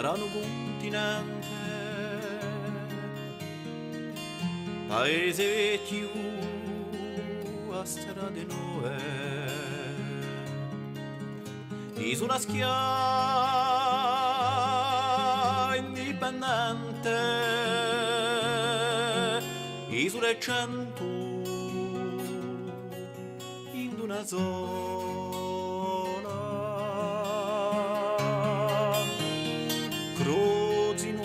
strano continente, paese vecchio a strade nuove, isola schia indipendente, isole 100 in una sola, crozino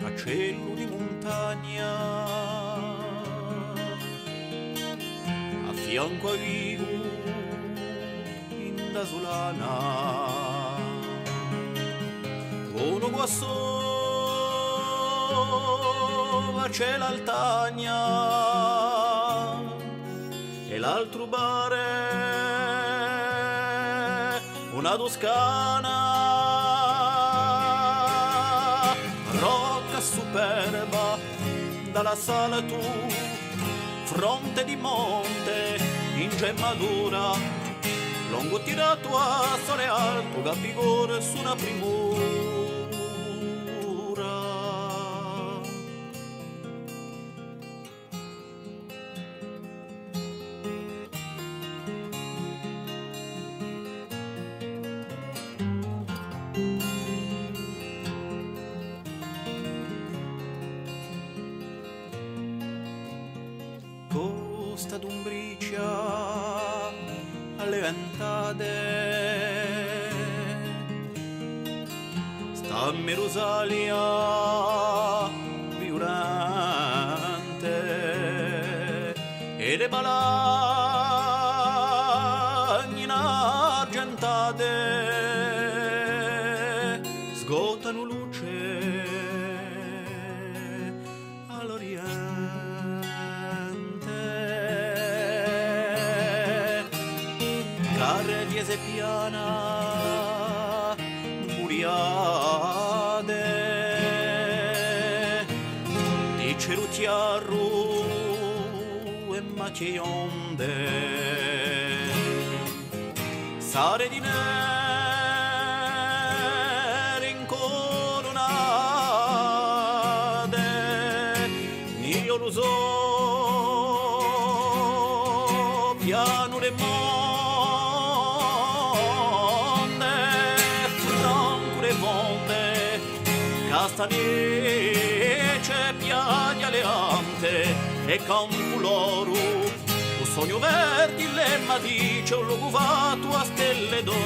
a cielo di montagna, a fianco a vivo in da solana, uno guasso c'è l'altagna e l'altro bare una toscana, rocca superba dalla sala tu, fronte di monte in gemmatura, lungo tirato a sole alto, gabigore su una primura. Costa d'Umbricia alle ventate, sta Merusalia violente e le balagne argentate sgotano luce all'oriente, carre diese piana muriade di cerutiarru e macchie onde, sare di nere incoronate, io lo so piano le monde, franco le monde, castanice, piaglia leante e campo loro, un sogno verdi le madice, un luogo vato a stelle d'oro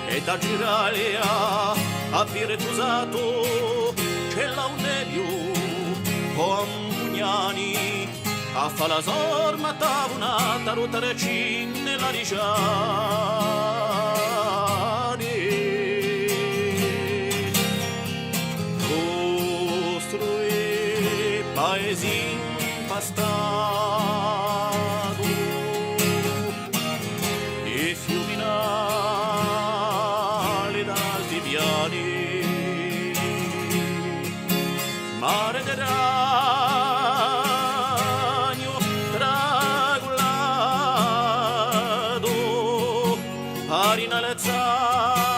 e da girare a Piretusato c'è l'aunelio o Ampugnani a fa la sorma tavunata rotare cinne la riciani, costruì paesi impastato e fiuminali d'alti piani, mare de ragno tragulato, arina lezzata